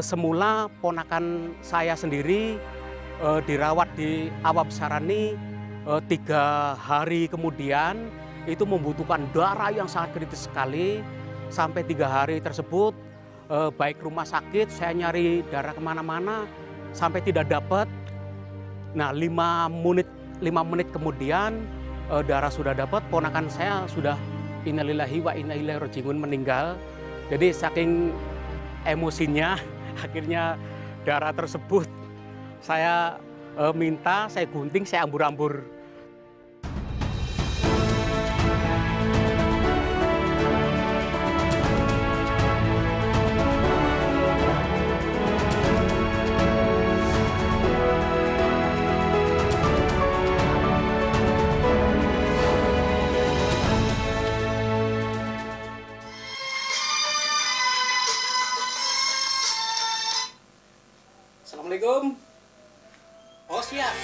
Semula ponakan saya sendiri dirawat di Awam Sarani 3 hari kemudian itu membutuhkan darah yang sangat kritis sekali. Sampai 3 hari tersebut baik rumah sakit, saya nyari darah kemana-mana sampai tidak dapat. Nah 5 menit kemudian darah sudah dapat, ponakan saya sudah innalillahi wa inna ilaihi raji'un meninggal. Jadi saking emosinya akhirnya darah tersebut saya minta, saya gunting, saya ambur-ambur. Assalamualaikum. Oh siap.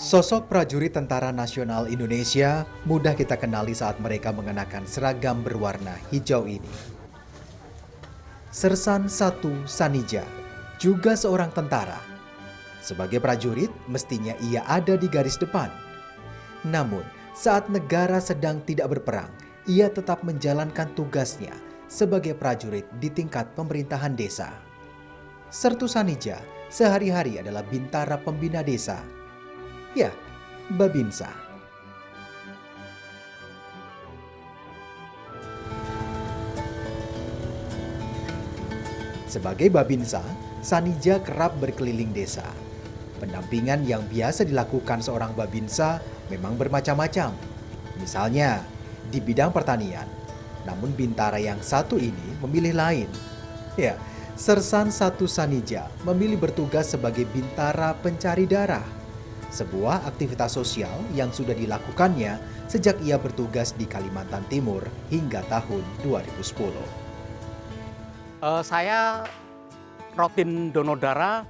Sosok prajurit Tentara Nasional Indonesia mudah kita kenali saat mereka mengenakan seragam berwarna hijau ini. Sersan 1 Sanija juga seorang tentara. Sebagai prajurit, mestinya ia ada di garis depan. Namun, saat negara sedang tidak berperang, ia tetap menjalankan tugasnya sebagai prajurit di tingkat pemerintahan desa. Sertu Sanija sehari-hari adalah bintara pembina desa. Ya, Babinsa. Sebagai Babinsa, Sanija kerap berkeliling desa. Pendampingan yang biasa dilakukan seorang Babinsa memang bermacam-macam. Misalnya, di bidang pertanian. Namun bintara yang satu ini memilih lain. Ya, Sersan 1 Sanija memilih bertugas sebagai bintara pencari darah. Sebuah aktivitas sosial yang sudah dilakukannya sejak ia bertugas di Kalimantan Timur hingga tahun 2010. Saya rutin donor darah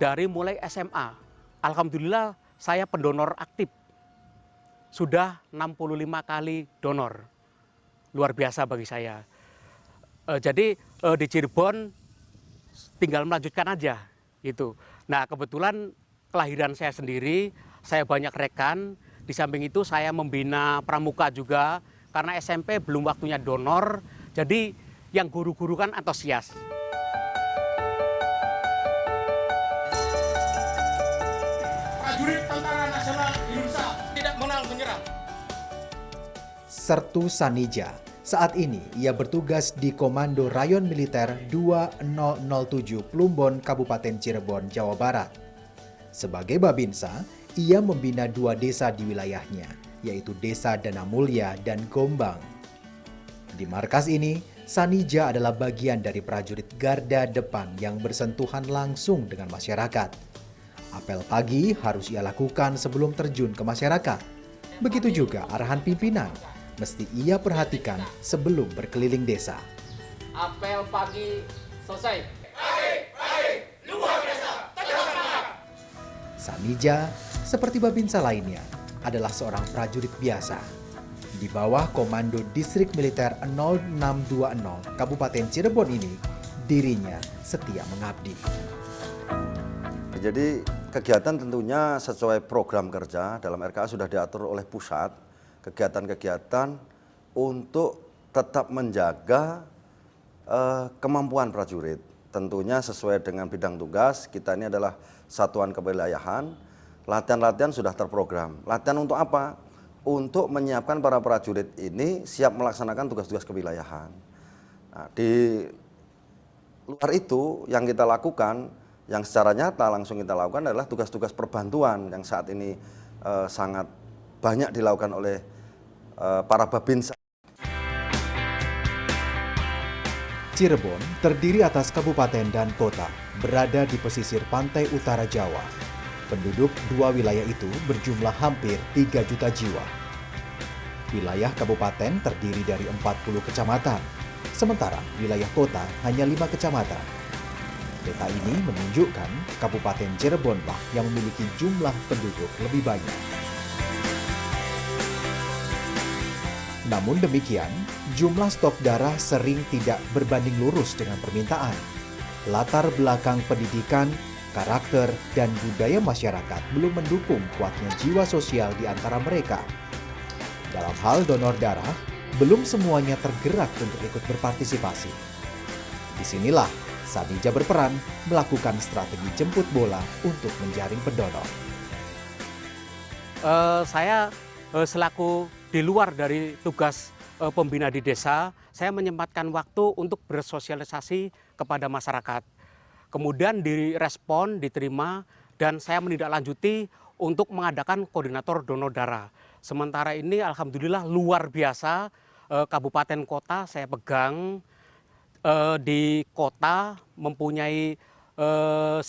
dari mulai SMA. Alhamdulillah saya pendonor aktif. Sudah 65 kali donor. Luar biasa bagi saya. Jadi di Cirebon tinggal melanjutkan aja gitu. Nah, kebetulan kelahiran saya sendiri, saya banyak rekan. Di samping itu saya membina pramuka juga, karena SMP belum waktunya donor, jadi yang guru-guru kan antusias. Prajurit Tentara Nasional Indonesia tidak mengenal menyerah. Sertu Sanija, saat ini ia bertugas di Komando Rayon Militer 2007 Plumbon, Kabupaten Cirebon, Jawa Barat. Sebagai Babinsa, ia membina 2 desa di wilayahnya, yaitu Desa Danamulya dan Gombang. Di markas ini, Sanija adalah bagian dari prajurit garda depan yang bersentuhan langsung dengan masyarakat. Apel pagi harus ia lakukan sebelum terjun ke masyarakat. Begitu juga arahan pimpinan, mesti ia perhatikan sebelum berkeliling desa. Apel pagi selesai. Luar biasa. Sanija, seperti Babinsa lainnya, adalah seorang prajurit biasa. Di bawah Komando Distrik Militer 0620 Kabupaten Cirebon ini, dirinya setia mengabdi. Jadi kegiatan tentunya sesuai program kerja dalam RKA sudah diatur oleh pusat, kegiatan-kegiatan untuk tetap menjaga kemampuan prajurit. Tentunya sesuai dengan bidang tugas, kita ini adalah satuan kewilayahan, latihan-latihan sudah terprogram. Latihan untuk apa? Untuk menyiapkan para prajurit ini siap melaksanakan tugas-tugas kewilayahan. Nah, di luar itu yang kita lakukan, yang secara nyata langsung kita lakukan adalah tugas-tugas perbantuan yang saat ini sangat banyak dilakukan oleh para Babinsa. Cirebon terdiri atas kabupaten dan kota, berada di pesisir pantai utara Jawa. Penduduk dua wilayah itu berjumlah hampir 3 juta jiwa. Wilayah kabupaten terdiri dari 40 kecamatan, sementara wilayah kota hanya 5 kecamatan. Peta ini menunjukkan Kabupaten Cirebonlah yang memiliki jumlah penduduk lebih banyak. Namun demikian, jumlah stok darah sering tidak berbanding lurus dengan permintaan. Latar belakang pendidikan, karakter, dan budaya masyarakat belum mendukung kuatnya jiwa sosial di antara mereka. Dalam hal donor darah, belum semuanya tergerak untuk ikut berpartisipasi. Disinilah Sanija berperan melakukan strategi jemput bola untuk menjaring pendonor. Saya selaku di luar dari tugas pembina di desa, saya menyempatkan waktu untuk bersosialisasi kepada masyarakat. Kemudian direspon, diterima, dan saya menindaklanjuti untuk mengadakan koordinator donor darah. Sementara ini alhamdulillah luar biasa, kabupaten kota saya pegang, di kota mempunyai 1.500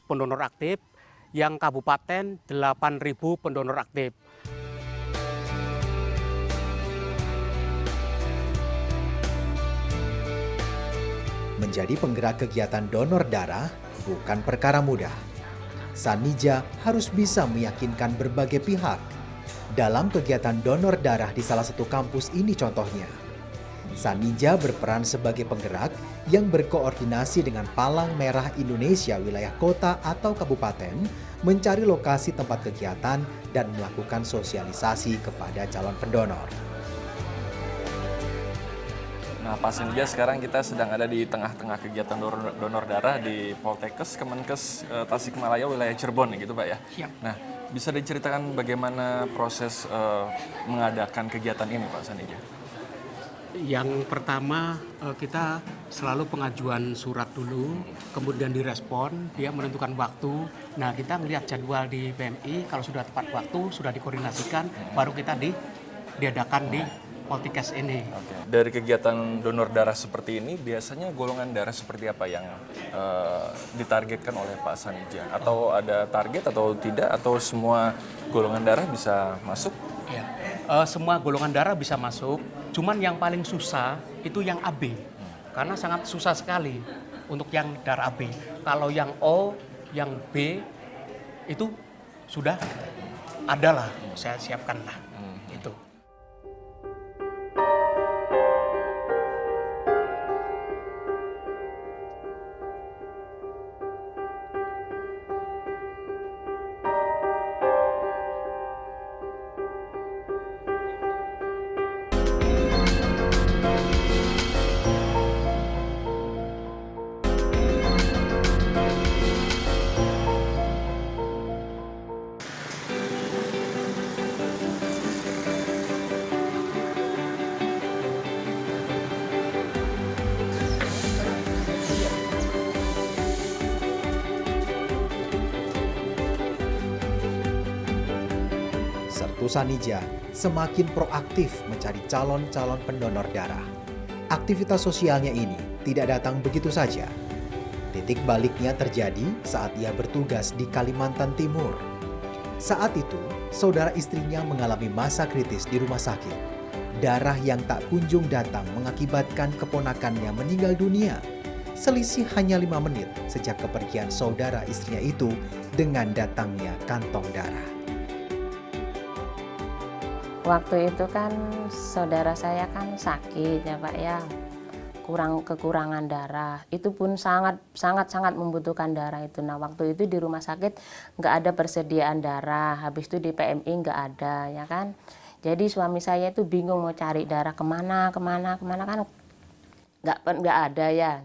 pendonor aktif, yang kabupaten 8.000 pendonor aktif. Menjadi penggerak kegiatan donor darah bukan perkara mudah. Sanija harus bisa meyakinkan berbagai pihak. Dalam kegiatan donor darah di salah satu kampus ini contohnya, Sanija berperan sebagai penggerak yang berkoordinasi dengan Palang Merah Indonesia wilayah kota atau kabupaten mencari lokasi tempat kegiatan dan melakukan sosialisasi kepada calon pendonor. Nah, Pak Sanija, sekarang kita sedang ada di tengah-tengah kegiatan donor darah di Poltekkes Kemenkes Tasikmalaya wilayah Cirebon, gitu Pak ya? Siap. Nah, bisa diceritakan bagaimana proses mengadakan kegiatan ini Pak Sanija? Yang pertama kita selalu pengajuan surat dulu, kemudian direspon, dia menentukan waktu. Nah, kita melihat jadwal di PMI, kalau sudah tepat waktu, sudah dikoordinasikan, baru kita diadakan di Poltekkes ini. Oke. Dari kegiatan donor darah seperti ini, biasanya golongan darah seperti apa yang ditargetkan oleh Pak Sanija? Atau ada target atau tidak? Atau semua golongan darah bisa masuk? Ya. Semua golongan darah bisa masuk, cuman yang paling susah itu yang AB. Karena sangat susah sekali untuk yang darah AB. Kalau yang O, yang B, itu sudah ada lah, saya siapkan lah. Itu. Sertu Sanija semakin proaktif mencari calon-calon pendonor darah. Aktivitas sosialnya ini tidak datang begitu saja. Titik baliknya terjadi saat ia bertugas di Kalimantan Timur. Saat itu, saudara istrinya mengalami masa kritis di rumah sakit. Darah yang tak kunjung datang mengakibatkan keponakannya meninggal dunia. Selisih hanya 5 menit sejak kepergian saudara istrinya itu dengan datangnya kantong darah. Waktu itu kan saudara saya kan sakit ya Pak ya, kekurangan darah. Itu pun sangat membutuhkan darah itu. Nah waktu itu di rumah sakit nggak ada persediaan darah, habis itu di PMI nggak ada ya kan. Jadi suami saya itu bingung mau cari darah kemana kan nggak ada ya.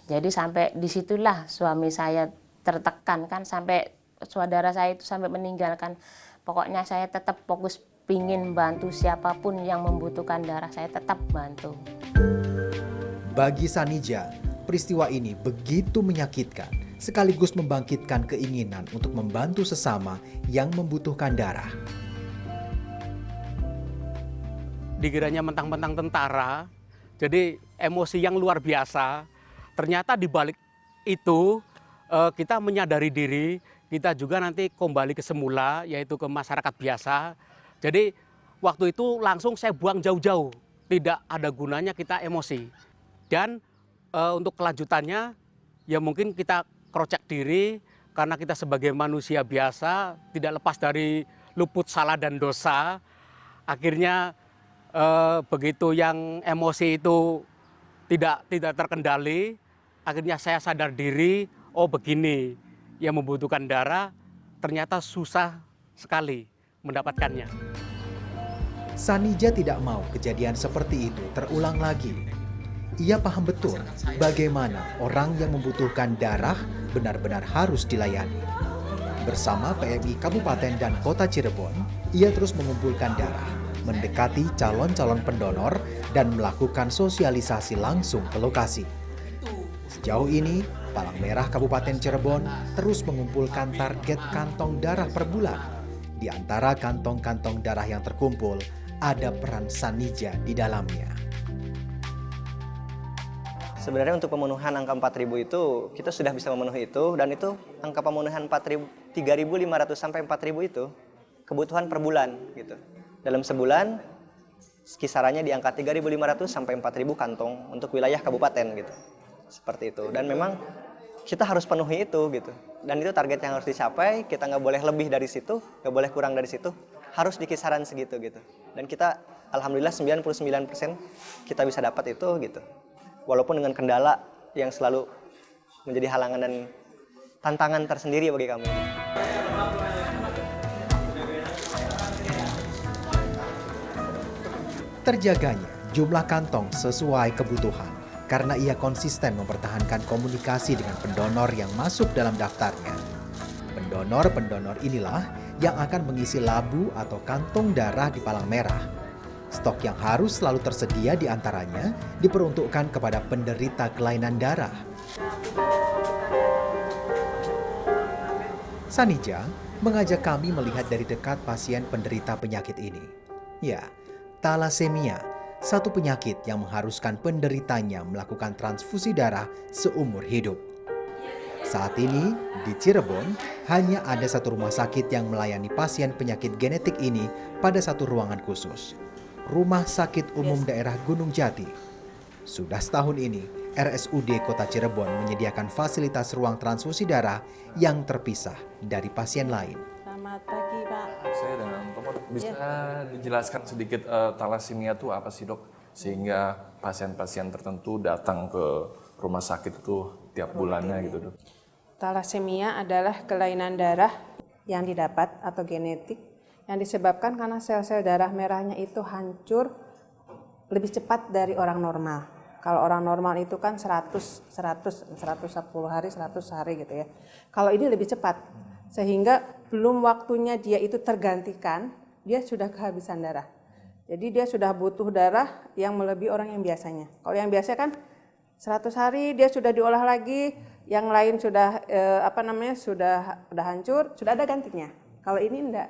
Jadi sampai disitulah suami saya tertekan kan, sampai saudara saya itu sampai meninggalkan. Pokoknya saya tetap fokus pingin bantu siapapun yang membutuhkan darah, saya tetap bantu. Bagi Sanija, peristiwa ini begitu menyakitkan, sekaligus membangkitkan keinginan untuk membantu sesama yang membutuhkan darah. Dikiranya mentang-mentang tentara, jadi emosi yang luar biasa. Ternyata di balik itu kita menyadari diri, kita juga nanti kembali ke semula, yaitu ke masyarakat biasa. Jadi waktu itu langsung saya buang jauh-jauh, tidak ada gunanya kita emosi. Dan untuk kelanjutannya, ya mungkin kita krocek diri, karena kita sebagai manusia biasa, tidak lepas dari luput salah dan dosa. Akhirnya begitu yang emosi itu tidak terkendali, akhirnya saya sadar diri, oh begini, yang membutuhkan darah ternyata susah sekali mendapatkannya. Sanija tidak mau kejadian seperti itu terulang lagi. Ia paham betul bagaimana orang yang membutuhkan darah benar-benar harus dilayani. Bersama PMI Kabupaten dan Kota Cirebon, ia terus mengumpulkan darah, mendekati calon-calon pendonor, dan melakukan sosialisasi langsung ke lokasi. Sejauh ini, Palang Merah Kabupaten Cirebon terus mengumpulkan target kantong darah per bulan. Di antara kantong-kantong darah yang terkumpul, ada peran Sanija di dalamnya. Sebenarnya untuk pemenuhan angka 4.000 itu, kita sudah bisa memenuhi itu, dan itu angka pemenuhan 3.500 sampai 4.000 itu kebutuhan per bulan gitu. Dalam sebulan kisarannya di angka 3.500 sampai 4.000 kantong untuk wilayah kabupaten gitu. Seperti itu. Dan memang kita harus penuhi itu gitu. Dan itu target yang harus dicapai, kita nggak boleh lebih dari situ, nggak boleh kurang dari situ, harus di kisaran segitu gitu. Dan kita alhamdulillah 99% kita bisa dapat itu gitu. Walaupun dengan kendala yang selalu menjadi halangan dan tantangan tersendiri bagi kami. Terjaganya jumlah kantong sesuai kebutuhan karena ia konsisten mempertahankan komunikasi dengan pendonor yang masuk dalam daftarnya. Pendonor-pendonor inilah yang akan mengisi labu atau kantong darah di Palang Merah. Stok yang harus selalu tersedia di antaranya diperuntukkan kepada penderita kelainan darah. Sanija mengajak kami melihat dari dekat pasien penderita penyakit ini. Ya, talasemia, satu penyakit yang mengharuskan penderitanya melakukan transfusi darah seumur hidup. Saat ini, di Cirebon, hanya ada satu rumah sakit yang melayani pasien penyakit genetik ini pada satu ruangan khusus. Rumah Sakit Umum Daerah Gunung Jati. Sudah setahun ini, RSUD Kota Cirebon menyediakan fasilitas ruang transfusi darah yang terpisah dari pasien lain. Selamat pagi, Pak. Saya dengan Tomor bisa dijelaskan sedikit talasemia itu apa sih, Dok? Sehingga pasien-pasien tertentu datang ke rumah sakit itu tiap bulannya gitu, Dok. Talasemia adalah kelainan darah yang didapat atau genetik yang disebabkan karena sel-sel darah merahnya itu hancur lebih cepat dari orang normal. Kalau orang normal itu kan 110 hari, 100 hari gitu ya. Kalau ini lebih cepat, sehingga belum waktunya dia itu tergantikan, dia sudah kehabisan darah. Jadi dia sudah butuh darah yang melebihi orang yang biasanya. Kalau yang biasa kan 100 hari dia sudah diolah lagi, yang lain sudah sudah hancur, sudah ada gantinya. Kalau ini enggak,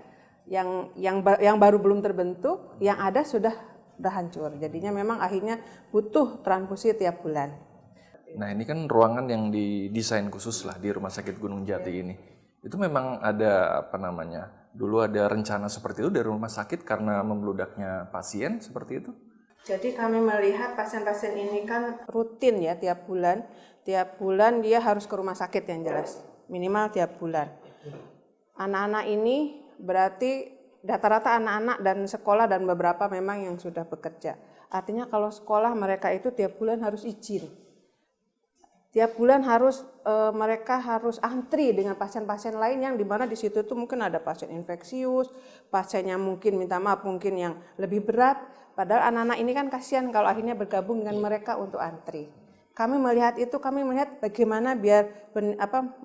yang baru belum terbentuk, yang ada sudah hancur. Jadinya memang akhirnya butuh transfusi tiap bulan. Nah, ini kan ruangan yang didesain khusus lah di Rumah Sakit Gunung Jati ini. Itu memang ada dulu ada rencana seperti itu dari rumah sakit karena membludaknya pasien seperti itu? Jadi kami melihat pasien-pasien ini kan rutin ya tiap bulan dia harus ke rumah sakit yang jelas, minimal tiap bulan. Anak-anak ini berarti rata-rata anak-anak dan sekolah dan beberapa memang yang sudah bekerja. Artinya kalau sekolah mereka itu tiap bulan harus izin. Tiap bulan mereka harus antri dengan pasien-pasien lain yang dimana di situ tuh mungkin ada pasien infeksius, pasiennya mungkin minta maaf mungkin yang lebih berat. Padahal anak-anak ini kan kasihan kalau akhirnya bergabung dengan mereka untuk antri. Kami melihat bagaimana biar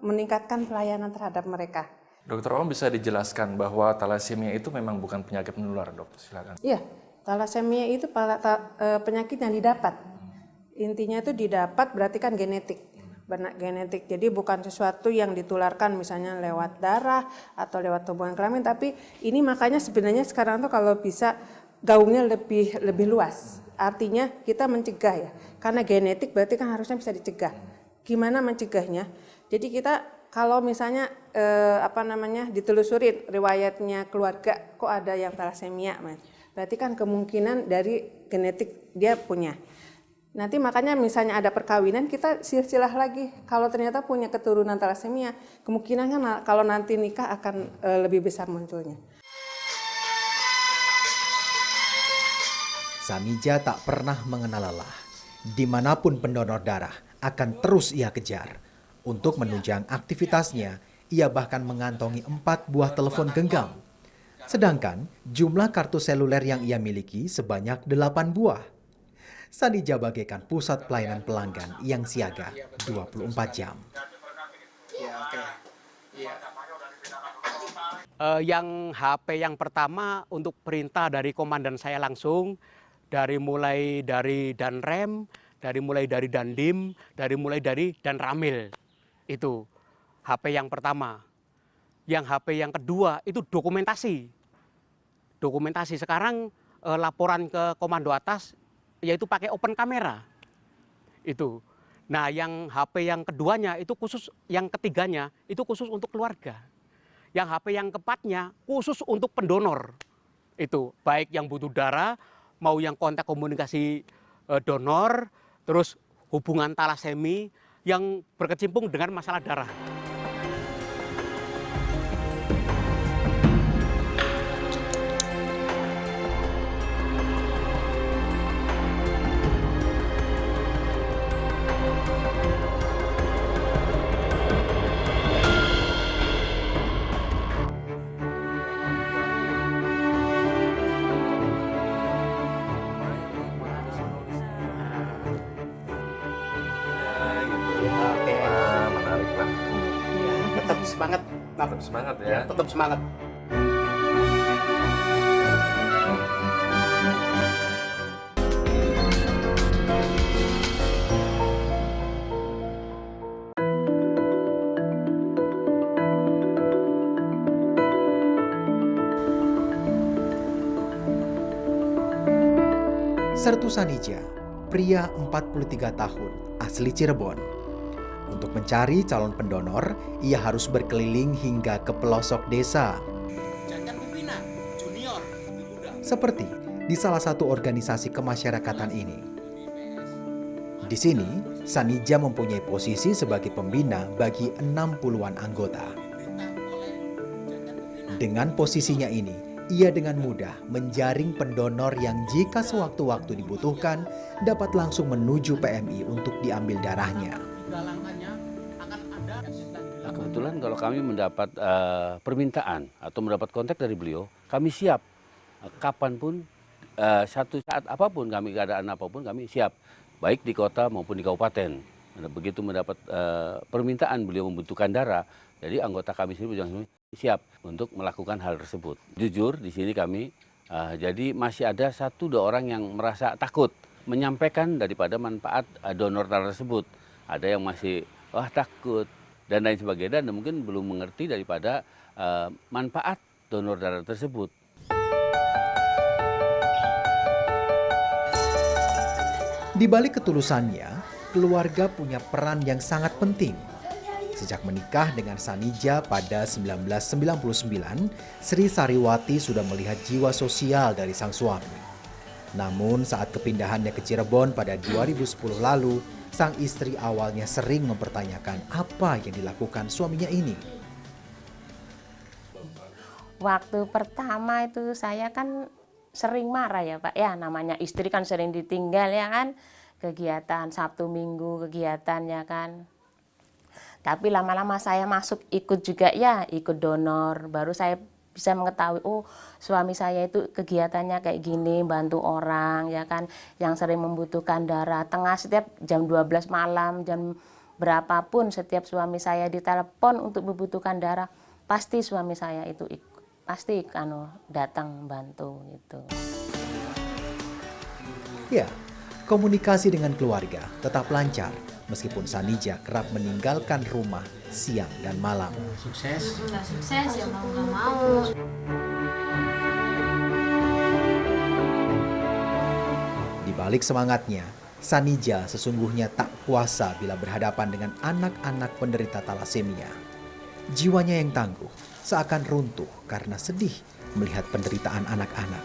meningkatkan pelayanan terhadap mereka. Dokter Om bisa dijelaskan bahwa talasemia itu memang bukan penyakit menular, Dok? Silakan. Iya, talasemia itu penyakit yang didapat. Intinya itu didapat berarti kan genetik. Genetik. Jadi bukan sesuatu yang ditularkan misalnya lewat darah atau lewat hubungan kelamin, tapi ini makanya sebenarnya sekarang tuh kalau bisa gaungnya lebih luas. Artinya kita mencegah ya. Karena genetik berarti kan harusnya bisa dicegah. Gimana mencegahnya? Jadi kita kalau misalnya ditelusuri riwayatnya keluarga kok ada yang talasemia, Mas. Berarti kan kemungkinan dari genetik dia punya. Nanti makanya misalnya ada perkawinan kita silsilah lagi. Kalau ternyata punya keturunan talasemia, kemungkinan kan kalau nanti nikah akan lebih besar munculnya. Sanija tak pernah mengenal lelah. Dimanapun pendonor darah akan terus ia kejar. Untuk menunjang aktivitasnya, ia bahkan mengantongi 4 buah telepon genggam. Sedangkan jumlah kartu seluler yang ia miliki sebanyak 8 buah. Sanija bagaikan pusat pelayanan pelanggan yang siaga 24 jam. Yang HP yang pertama untuk perintah dari komandan saya langsung, mulai dari Danrem, mulai dari Dandim, mulai dari Danramil. Itu HP yang pertama. Yang HP yang kedua itu dokumentasi. Dokumentasi sekarang laporan ke komando atas yaitu pakai open kamera. Itu. Nah, yang HP yang keduanya itu khusus, yang ketiganya itu khusus untuk keluarga. Yang HP yang keempatnya khusus untuk pendonor. Itu baik yang butuh darah, mau yang kontak komunikasi donor, terus hubungan talasemi yang berkecimpung dengan masalah darah. Menarik lah. Tetap semangat, Tetap semangat ya. tetap semangat. Sertu Sanija, pria 43 tahun, asli Cirebon. Untuk mencari calon pendonor, ia harus berkeliling hingga ke pelosok desa. Jangan pimpinan, junior, lebih muda. Seperti di salah satu organisasi kemasyarakatan ini. Di sini, Sanija mempunyai posisi sebagai pembina bagi 60-an anggota. Dengan posisinya ini, ia dengan mudah menjaring pendonor yang jika sewaktu-waktu dibutuhkan dapat langsung menuju PMI untuk diambil darahnya. Nah, kebetulan kalau kami mendapat permintaan atau mendapat kontak dari beliau, kami siap kapanpun, satu saat apapun, kami keadaan apapun kami siap, baik di kota maupun di kabupaten. Begitu mendapat permintaan beliau membutuhkan darah, jadi anggota kami sendiri siap untuk melakukan hal tersebut. Jujur di sini kami, jadi masih ada 1-2 orang yang merasa takut menyampaikan daripada manfaat donor darah tersebut. Ada yang masih takut dan lain sebagainya dan mungkin belum mengerti daripada manfaat donor darah tersebut. Di balik ketulusannya, keluarga punya peran yang sangat penting. Sejak menikah dengan Sanija pada 1999, Sri Sariwati sudah melihat jiwa sosial dari sang suami. Namun saat kepindahannya ke Cirebon pada 2010 lalu, sang istri awalnya sering mempertanyakan apa yang dilakukan suaminya ini. Waktu pertama itu saya kan sering marah ya Pak, ya namanya istri kan sering ditinggal ya kan, kegiatan Sabtu Minggu kegiatannya kan. Tapi lama-lama saya masuk ikut juga ya, ikut donor, baru saya bisa mengetahui, oh suami saya itu kegiatannya kayak gini, bantu orang ya kan, yang sering membutuhkan darah. Tengah setiap jam 12 malam, jam berapapun setiap suami saya ditelepon untuk membutuhkan darah, pasti suami saya itu pasti datang bantu gitu. Ya, komunikasi dengan keluarga tetap lancar. Meskipun Sanija kerap meninggalkan rumah siang dan malam. Sukses. Nggak sukses ya mau nggak mau. Di balik semangatnya, Sanija sesungguhnya tak kuasa bila berhadapan dengan anak-anak penderita talasemia. Jiwanya yang tangguh seakan runtuh karena sedih melihat penderitaan anak-anak.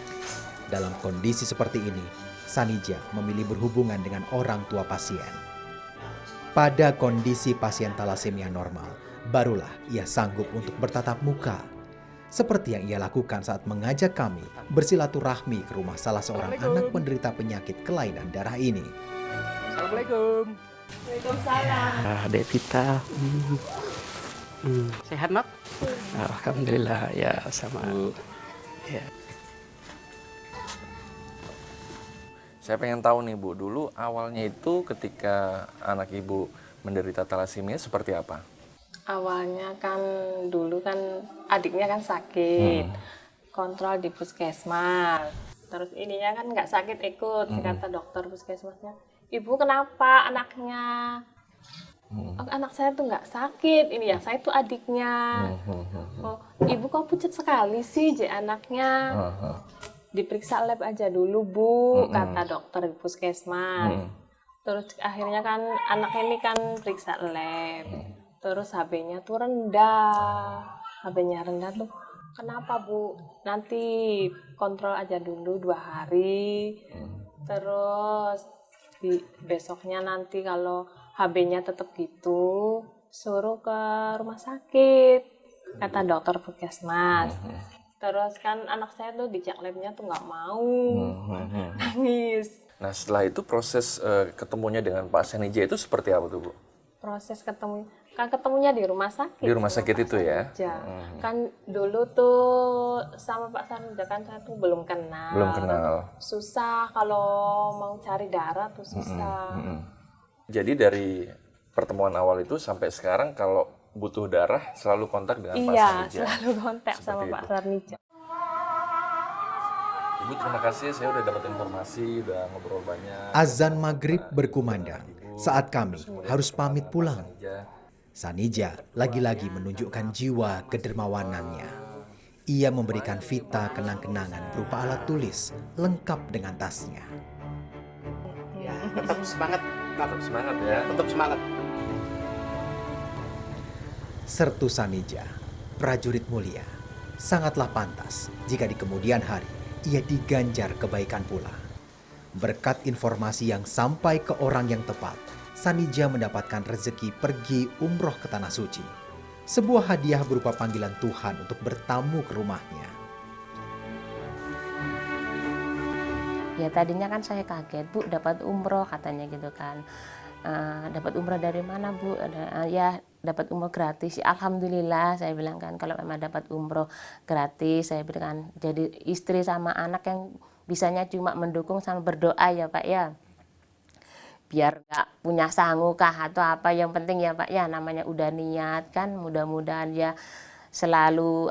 Dalam kondisi seperti ini, Sanija memilih berhubungan dengan orang tua pasien. Pada kondisi pasien talasemia normal, barulah ia sanggup untuk bertatap muka. Seperti yang ia lakukan saat mengajak kami bersilaturahmi ke rumah salah seorang anak penderita penyakit kelainan darah ini. Assalamualaikum. Waalaikumsalam. Devita. Sehat, Mak? Alhamdulillah ya sama. Ya. Saya pengen tahu nih Bu, dulu awalnya itu ketika anak Ibu menderita talasemia seperti apa? Awalnya kan dulu kan adiknya kan sakit, kontrol di puskesmas. Terus ininya kan nggak sakit ikut, kata dokter puskesmasnya. Ibu kenapa anaknya? Oh, anak saya tuh nggak sakit, ini ya saya tuh adiknya. Oh, ibu kok pucat sekali sih, anaknya. Diperiksa lab aja dulu Bu, kata dokter di puskesmas. Terus akhirnya kan anak ini kan periksa lab. Terus HB-nya tuh rendah. HB-nya rendah tuh. Kenapa Bu? Nanti kontrol aja dulu 2 hari. Terus besoknya nanti kalau HB-nya tetap gitu, suruh ke rumah sakit, kata dokter puskesmas. Terus kan anak saya tuh dicek labnya tuh nggak mau, nangis. Nah setelah itu proses ketemunya dengan Pak Sanija itu seperti apa tuh Bu? Proses ketemunya di rumah sakit. Di rumah sakit itu ya? Kan dulu tuh sama Pak Sanija kan saya tuh belum kenal. Belum kenal. Susah kalau mau cari darah tuh susah. Jadi dari pertemuan awal itu sampai sekarang kalau butuh darah selalu kontak dengan Pak Sanija? Iya, selalu kontak sama Pak Sanija. Ibu terima kasih, saya udah dapat informasi, udah ngobrol banyak. Azan maghrib berkumandang saat kami harus pamit pulang. Sanija lagi-lagi menunjukkan jiwa kedermawanannya. Ia memberikan Vita kenang-kenangan berupa alat tulis lengkap dengan tasnya. Ya, tetap semangat. Tetap semangat ya. Tetap semangat. Sertu Sanija, prajurit mulia, sangatlah pantas jika di kemudian hari ia diganjar kebaikan pula. Berkat informasi yang sampai ke orang yang tepat, Sanija mendapatkan rezeki pergi umroh ke Tanah Suci. Sebuah hadiah berupa panggilan Tuhan untuk bertamu ke rumahnya. Ya tadinya kan saya kaget, Bu dapat umroh katanya gitu kan. Dapat umroh dari mana Bu? Ya dapat umroh gratis. Alhamdulillah saya bilang kan, kalau memang dapat umroh gratis, saya bilang kan jadi istri sama anak yang bisanya cuma mendukung sama berdoa ya Pak ya. Biar nggak punya sangukah atau apa, yang penting ya Pak ya namanya udah niat kan, mudah-mudahan ya selalu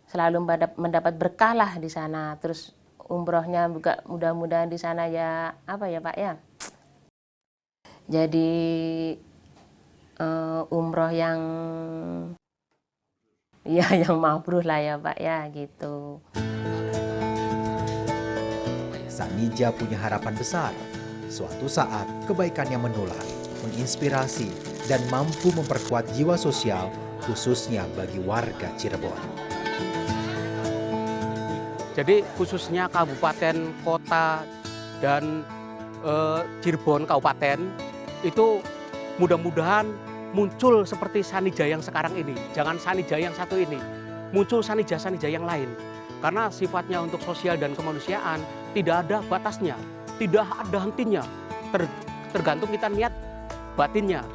selalu mendapat berkah lah di sana. Terus umrohnya juga mudah-mudahan di sana ya Pak ya. Jadi umroh yang mabrur lah ya Pak ya gitu. Sanija punya harapan besar. Suatu saat kebaikannya menular, menginspirasi dan mampu memperkuat jiwa sosial khususnya bagi warga Cirebon. Jadi khususnya kabupaten, kota, dan Cirebon kabupaten itu mudah-mudahan muncul seperti Sanija yang sekarang ini. Jangan Sanija yang satu ini, muncul Sanija-Sanija yang lain. Karena sifatnya untuk sosial dan kemanusiaan tidak ada batasnya, tidak ada hentinya. Tergantung kita niat batinnya.